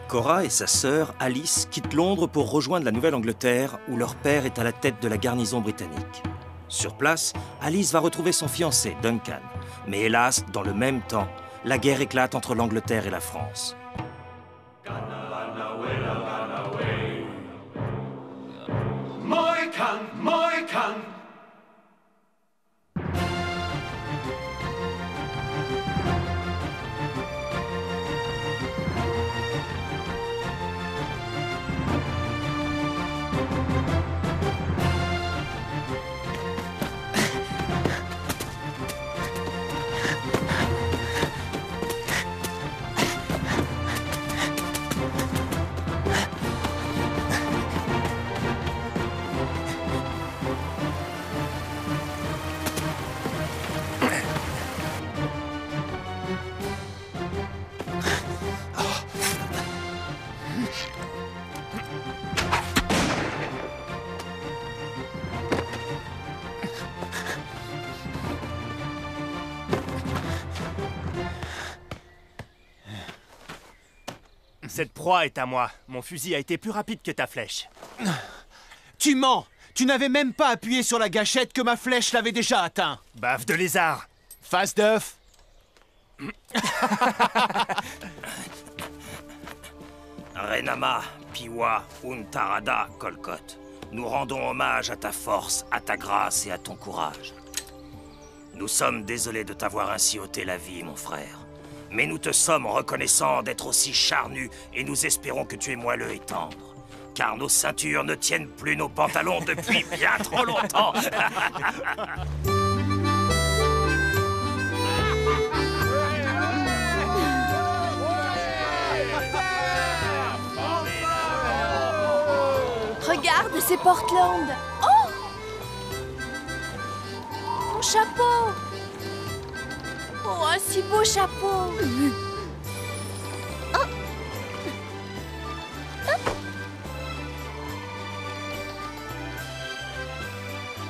Cora et sa sœur, Alice, quittent Londres pour rejoindre la Nouvelle-Angleterre, où leur père est à la tête de la garnison britannique. Sur place, Alice va retrouver son fiancé, Duncan. Mais hélas, dans le même temps, la guerre éclate entre l'Angleterre et la France. Moikan! Cette proie est à moi. Mon fusil a été plus rapide que ta flèche. Tu mens! Tu n'avais même pas appuyé sur la gâchette que ma flèche l'avait déjà atteint. Baffe de lézard. Face d'œuf. Renama, Piwa, Untarada, Kolkot. Nous rendons hommage à ta force, à ta grâce et à ton courage. Nous sommes désolés de t'avoir ainsi ôté la vie, mon frère. Mais nous te sommes reconnaissants d'être aussi charnu et nous espérons que tu es moelleux et tendre. Car nos ceintures ne tiennent plus nos pantalons depuis bien trop longtemps. Regarde, c'est Portland. Oh! Mon chapeau! Oh, un si beau chapeau! Oh.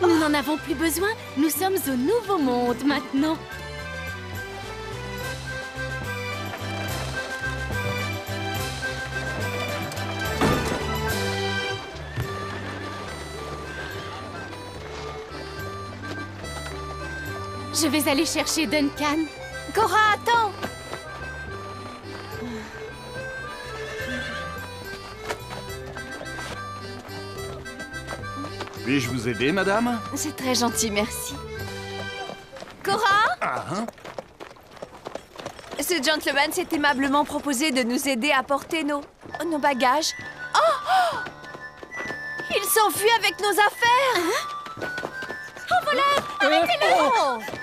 Nous n'en avons plus besoin. Nous sommes au Nouveau Monde maintenant. Je vais aller chercher Duncan. Cora, attends! Puis-je vous aider, madame? C'est très gentil, merci. Cora? Ce gentleman s'est aimablement proposé de nous aider à porter nos bagages. Oh! Il s'enfuit avec nos affaires! Oh, voleur! Arrêtez-le!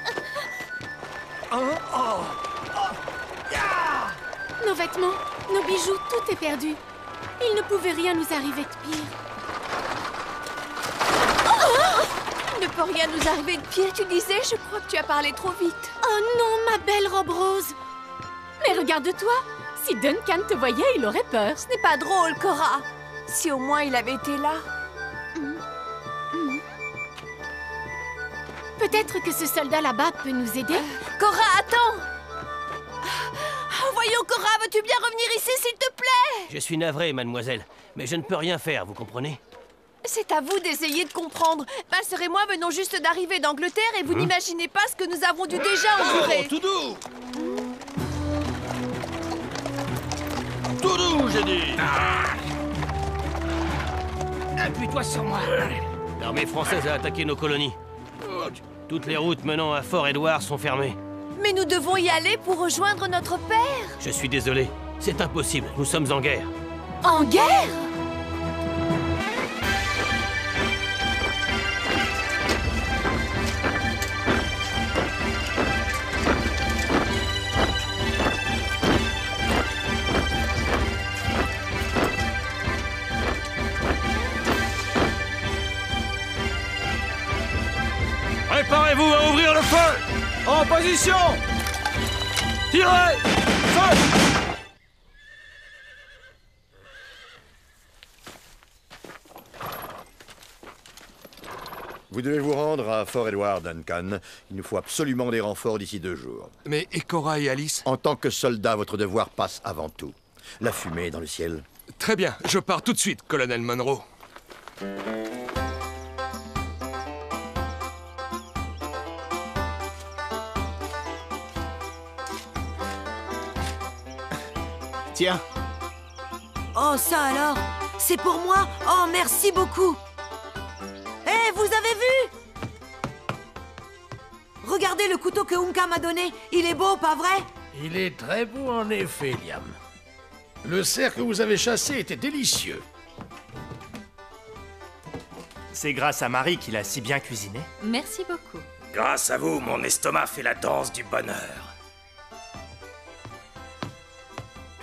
Nos vêtements, nos bijoux, tout est perdu. Il ne pouvait rien nous arriver de pire. Il ne peut rien nous arriver de pire, tu disais. Je crois que tu as parlé trop vite. Oh non, ma belle robe rose. Mais regarde-toi. Si Duncan te voyait, il aurait peur. Ce n'est pas drôle, Cora. Si au moins il avait été là. Peut-être que ce soldat là-bas peut nous aider. Cora, attends! Voyons, Cora, veux-tu bien revenir ici, s'il te plaît? Je suis navré, mademoiselle, mais je ne peux rien faire, vous comprenez? C'est à vous d'essayer de comprendre. Ma sœur et moi venons juste d'arriver d'Angleterre et vous n'imaginez pas ce que nous avons dû déjà endurer. Tout doux! Tout doux, j'ai dit! Appuie-toi sur moi. L'armée française a attaqué nos colonies. Toutes les routes menant à Fort Édouard sont fermées. Mais nous devons y aller pour rejoindre notre père. Je suis désolé, c'est impossible, nous sommes en guerre. En guerre? Préparez-vous à ouvrir le feu! En position! Tirez! Feu! Vous devez vous rendre à Fort Edward, Duncan. Il nous faut absolument des renforts d'ici 2 jours. Mais et Cora et Alice? En tant que soldat, votre devoir passe avant tout. La fumée dans le ciel. Très bien, je pars tout de suite, colonel Monroe. Tiens. Oh, ça alors? C'est pour moi? Oh, merci beaucoup. Hé, vous avez vu? Regardez le couteau que Unka m'a donné. Il est beau, pas vrai? Il est très beau en effet, Liam. Le cerf que vous avez chassé était délicieux. C'est grâce à Marie qu'il a si bien cuisiné. Merci beaucoup. Grâce à vous, mon estomac fait la danse du bonheur.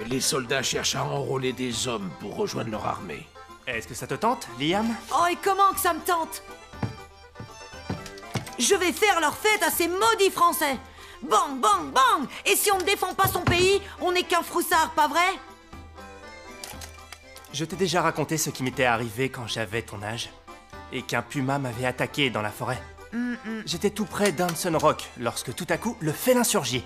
Les soldats cherchent à enrôler des hommes pour rejoindre leur armée. Est-ce que ça te tente, Liam? Oh, et comment que ça me tente? Je vais faire leur fête à ces maudits Français. Bang, bang, bang. Et si on ne défend pas son pays, on n'est qu'un froussard, pas vrai? Je t'ai déjà raconté ce qui m'était arrivé quand j'avais ton âge. Et qu'un puma m'avait attaqué dans la forêt. J'étais tout près d'Hanson Rock lorsque tout à coup, le félin surgit.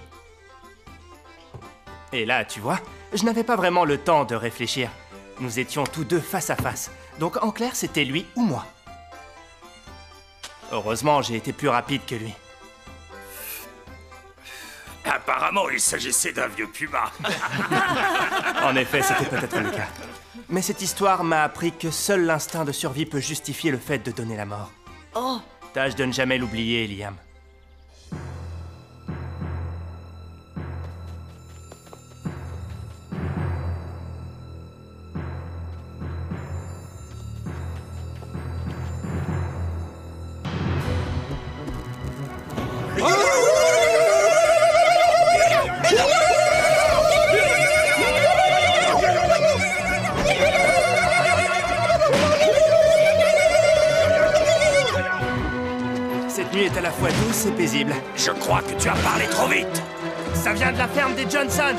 Et là, tu vois, je n'avais pas vraiment le temps de réfléchir. Nous étions tous deux face à face. Donc en clair, c'était lui ou moi. Heureusement, j'ai été plus rapide que lui. Apparemment, il s'agissait d'un vieux puma. En effet, c'était peut-être le cas. Mais cette histoire m'a appris que seul l'instinct de survie peut justifier le fait de donner la mort. Oh. Tâche de ne jamais l'oublier, Liam. Cette nuit est à la fois douce et paisible. Je crois que tu as parlé trop vite. Ça vient de la ferme des Johnson.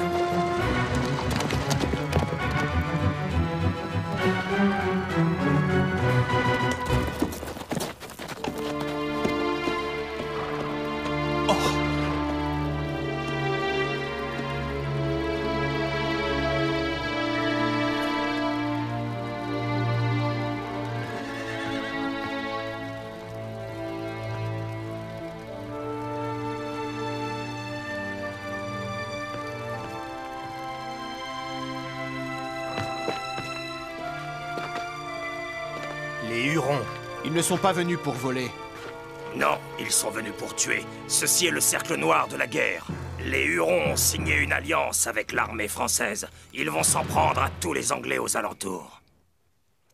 Les Hurons. Ils ne sont pas venus pour voler. Non, ils sont venus pour tuer. Ceci est le cercle noir de la guerre. Les Hurons ont signé une alliance avec l'armée française. Ils vont s'en prendre à tous les Anglais aux alentours.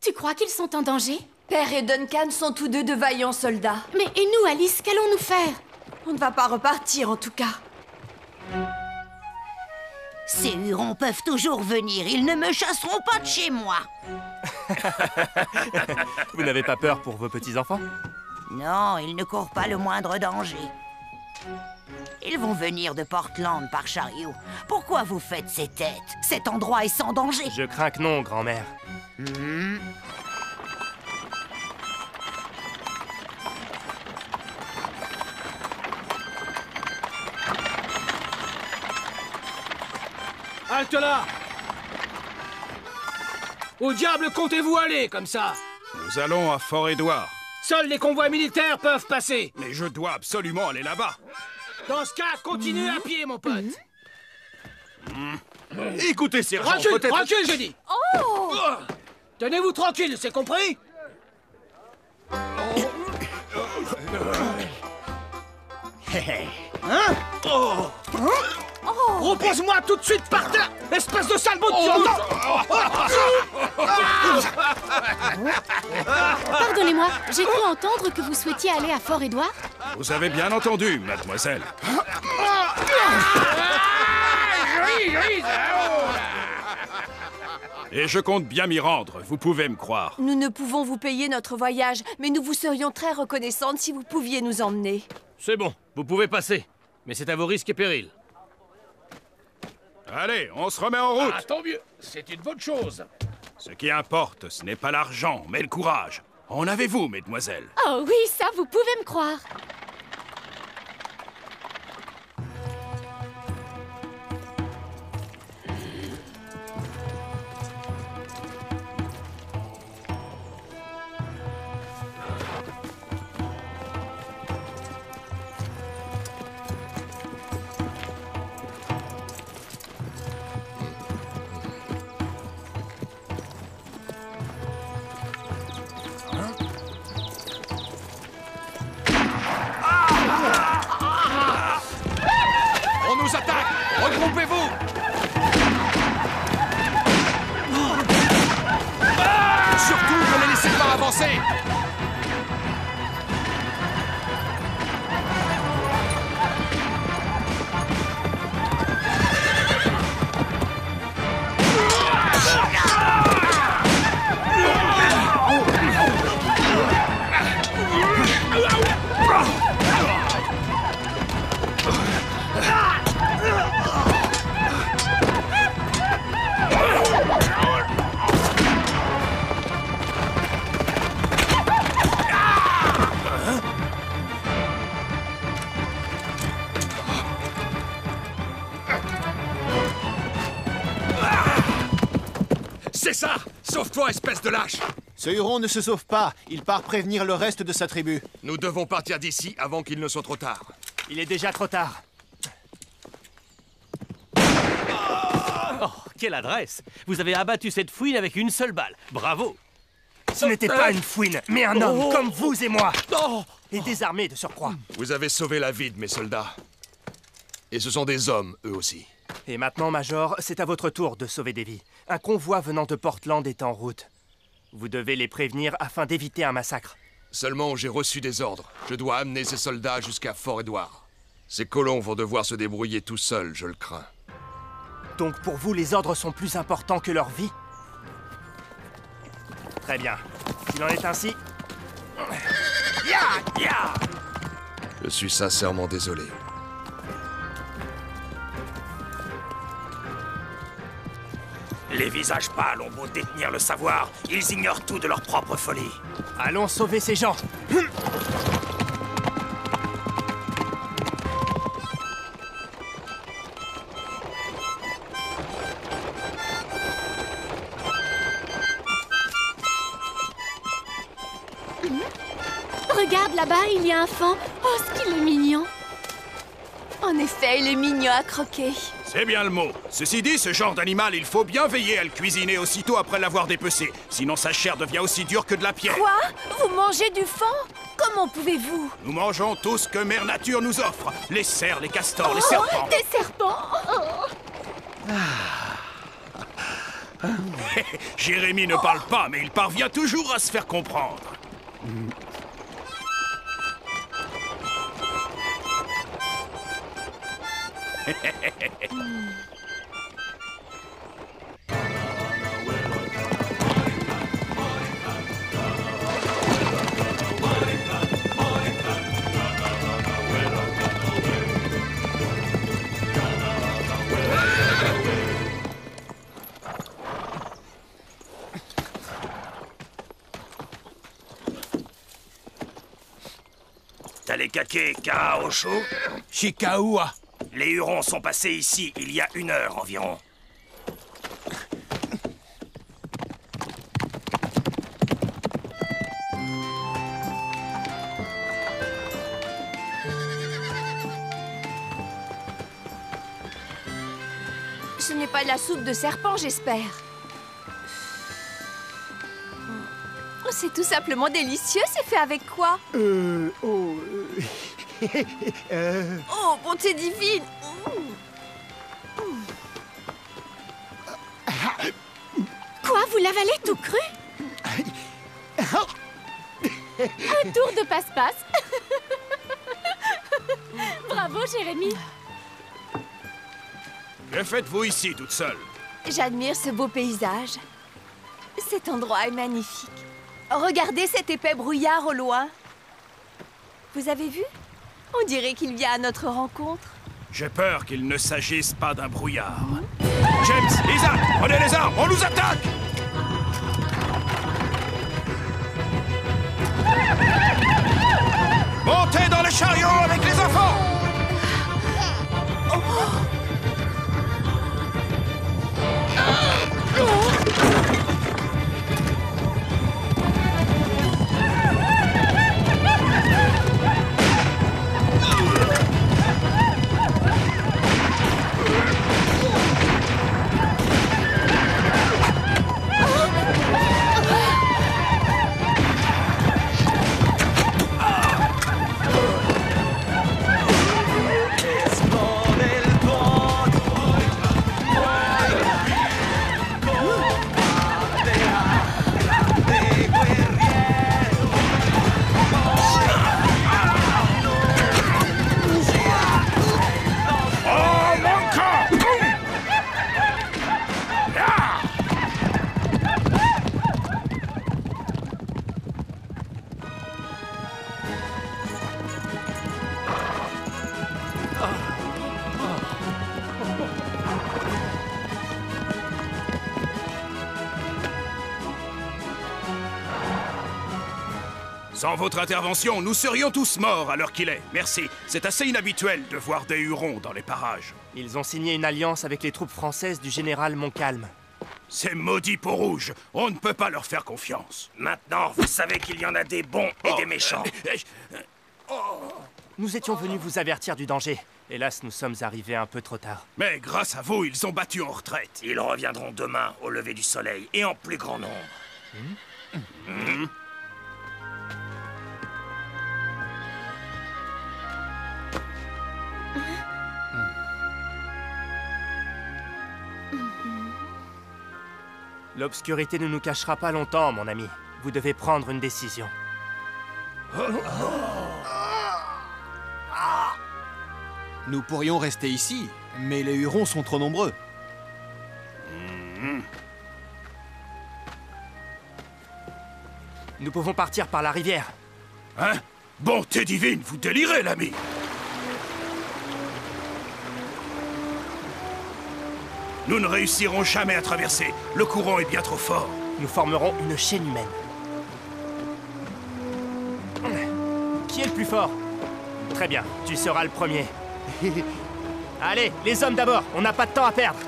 Tu crois qu'ils sont en danger? Père et Duncan sont tous deux de vaillants soldats. Mais et nous, Alice, qu'allons-nous faire? On ne va pas repartir, en tout cas. Ces Hurons peuvent toujours venir. Ils ne me chasseront pas de chez moi. Vous n'avez pas peur pour vos petits-enfants? Non, ils ne courent pas le moindre danger. Ils vont venir de Portland par chariot. Pourquoi vous faites ces têtes? Cet endroit est sans danger. Je crains que non, grand-mère. Halte là! Où diable comptez-vous aller, comme ça? Nous allons à Fort-Édouard. Seuls les convois militaires peuvent passer. Mais je dois absolument aller là-bas. Dans ce cas, continuez à pied, mon pote. Écoutez, sergent, Recule, peut-être... recule, je dis. Oh! Tenez-vous tranquille, c'est compris? Hein? Oh! Repose-moi tout de suite par terre, espèce de sale bout, tu entends? Pardonnez-moi, j'ai cru entendre que vous souhaitiez aller à Fort-Édouard. Vous avez bien entendu, mademoiselle. Et je compte bien m'y rendre, vous pouvez me croire. Nous ne pouvons vous payer notre voyage, mais nous vous serions très reconnaissantes si vous pouviez nous emmener. C'est bon, vous pouvez passer. Mais c'est à vos risques et périls. Allez, on se remet en route. Ah, tant mieux, c'est une bonne chose. Ce qui importe, ce n'est pas l'argent, mais le courage. En avez-vous, mesdemoiselles? Oh oui, ça, vous pouvez me croire. Avancez! C'est ça! Sauve-toi, espèce de lâche! Ce Huron ne se sauve pas. Il part prévenir le reste de sa tribu. Nous devons partir d'ici avant qu'il ne soit trop tard. Il est déjà trop tard. Oh, quelle adresse! Vous avez abattu cette fouine avec une seule balle. Bravo! Ce n'était pas une fouine, mais un homme comme vous et moi. Oh. Et désarmé de surcroît. Vous avez sauvé la vie de mes soldats. Et ce sont des hommes, eux aussi. Et maintenant, Major, c'est à votre tour de sauver des vies. Un convoi venant de Portland est en route. Vous devez les prévenir afin d'éviter un massacre. Seulement, j'ai reçu des ordres. Je dois amener ces soldats jusqu'à Fort Edward. Ces colons vont devoir se débrouiller tout seuls, je le crains. Donc pour vous, les ordres sont plus importants que leur vie? Très bien. S'il en est ainsi... Je suis sincèrement désolé. Les visages pâles ont beau détenir le savoir, ils ignorent tout de leur propre folie. Allons sauver ces gens. Regarde là-bas, il y a un fan. Oh, ce qu'il est mignon. En effet, il est mignon à croquer. C'est bien le mot. Ceci dit, ce genre d'animal, il faut bien veiller à le cuisiner aussitôt après l'avoir dépecé. Sinon sa chair devient aussi dure que de la pierre. Quoi? Vous mangez du fan? Comment pouvez-vous? Nous mangeons tout ce que Mère Nature nous offre. Les cerfs, les castors, les serpents. Des serpents. Jérémie ne parle pas, mais il parvient toujours à se faire comprendre. T'as les caquets Karaosho? Chikaoua. Les Hurons sont passés ici il y a 1 heure environ. Ce n'est pas de la soupe de serpent, j'espère. Oh, c'est tout simplement délicieux, c'est fait avec quoi? Oh, bonté divine! Quoi, vous l'avalez tout cru? Un tour de passe-passe. Bravo, Jérémie. Que faites-vous ici, toute seule? J'admire ce beau paysage. Cet endroit est magnifique. Regardez cet épais brouillard au loin. Vous avez vu? On dirait qu'il vient à notre rencontre. J'ai peur qu'il ne s'agisse pas d'un brouillard. James, Lisa, prenez les armes, on nous attaque! Montez dans le chariot avec les enfants! Sans votre intervention, nous serions tous morts à l'heure qu'il est. Merci. C'est assez inhabituel de voir des Hurons dans les parages. Ils ont signé une alliance avec les troupes françaises du général Montcalm. Ces maudits peaux-rouges, on ne peut pas leur faire confiance. Maintenant, vous savez qu'il y en a des bons et des méchants. Nous étions venus vous avertir du danger. Hélas, nous sommes arrivés un peu trop tard. Mais grâce à vous, ils ont battu en retraite. Ils reviendront demain au lever du soleil et en plus grand nombre. L'obscurité ne nous cachera pas longtemps, mon ami. Vous devez prendre une décision. Nous pourrions rester ici, mais les Hurons sont trop nombreux. Nous pouvons partir par la rivière. Hein? Bonté divine, vous délirez, l'ami! Nous ne réussirons jamais à traverser. Le courant est bien trop fort. Nous formerons une chaîne humaine. Qui est le plus fort? Très bien, tu seras le premier. Allez, les hommes d'abord, on n'a pas de temps à perdre.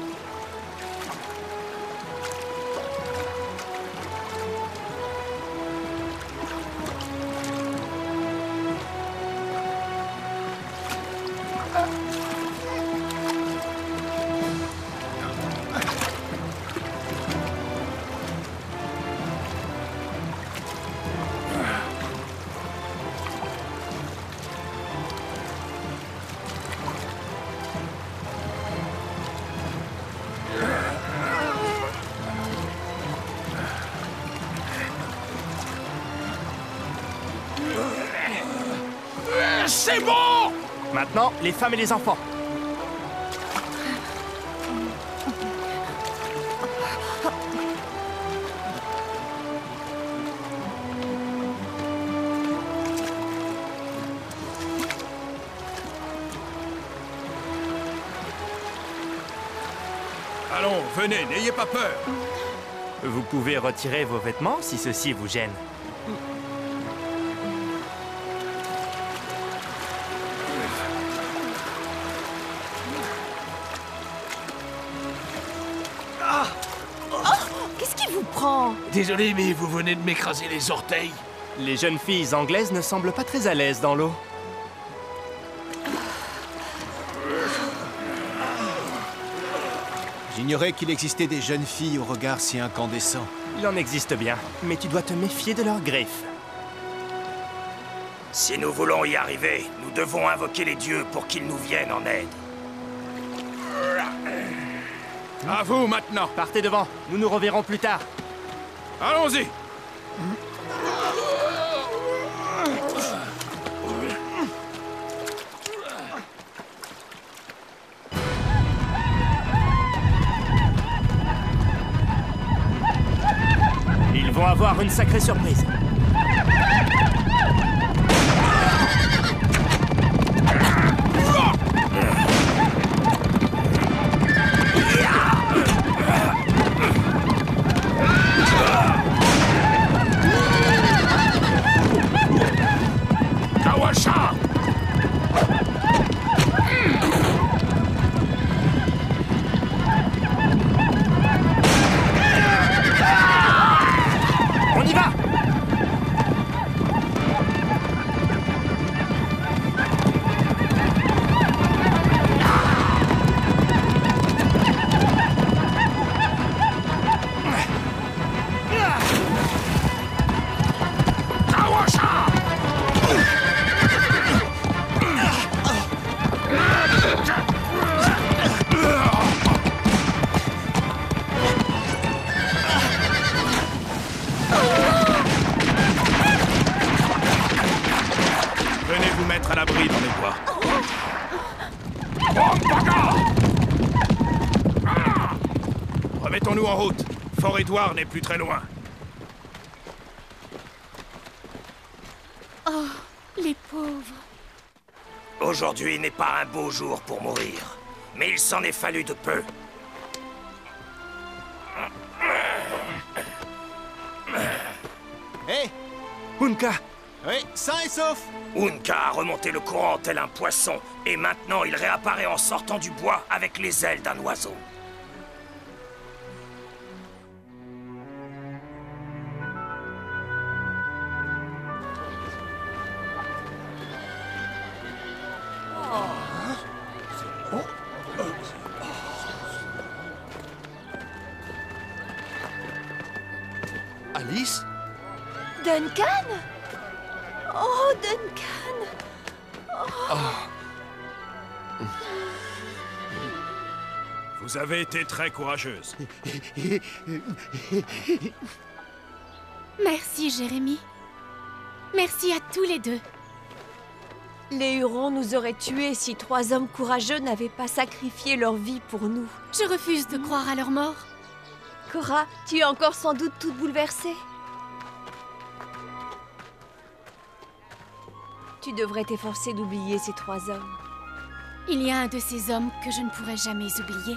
C'est bon! Maintenant, les femmes et les enfants. Allons, venez, n'ayez pas peur. Vous pouvez retirer vos vêtements si ceci vous gêne. Qu'est-ce qui vous prend? Désolé, mais vous venez de m'écraser les orteils. Les jeunes filles anglaises ne semblent pas très à l'aise dans l'eau. J'ignorais qu'il existait des jeunes filles au regard si incandescent. Il en existe bien, mais tu dois te méfier de leurs griffes. Si nous voulons y arriver, nous devons invoquer les dieux pour qu'ils nous viennent en aide. À vous maintenant. Partez devant, nous nous reverrons plus tard. Allons-y. Ils vont avoir une sacrée surprise. On y va! Venez vous mettre à l'abri dans les bois. Remettons-nous en route. Fort Édouard n'est plus très loin. Oh, les pauvres. Aujourd'hui n'est pas un beau jour pour mourir, mais il s'en est fallu de peu. Hé! Unka, Oui, sain et sauf. Unka a remonté le courant tel un poisson, et maintenant il réapparaît en sortant du bois avec les ailes d'un oiseau. Alice? Duncan? Oh, Duncan! Vous avez été très courageuse. Merci, Jérémy. Merci à tous les deux. Les Hurons nous auraient tués si 3 hommes courageux n'avaient pas sacrifié leur vie pour nous. Je refuse de croire à leur mort. Cora, tu es encore sans doute toute bouleversée. Tu devrais t'efforcer d'oublier ces 3 hommes. Il y a un de ces hommes que je ne pourrai jamais oublier.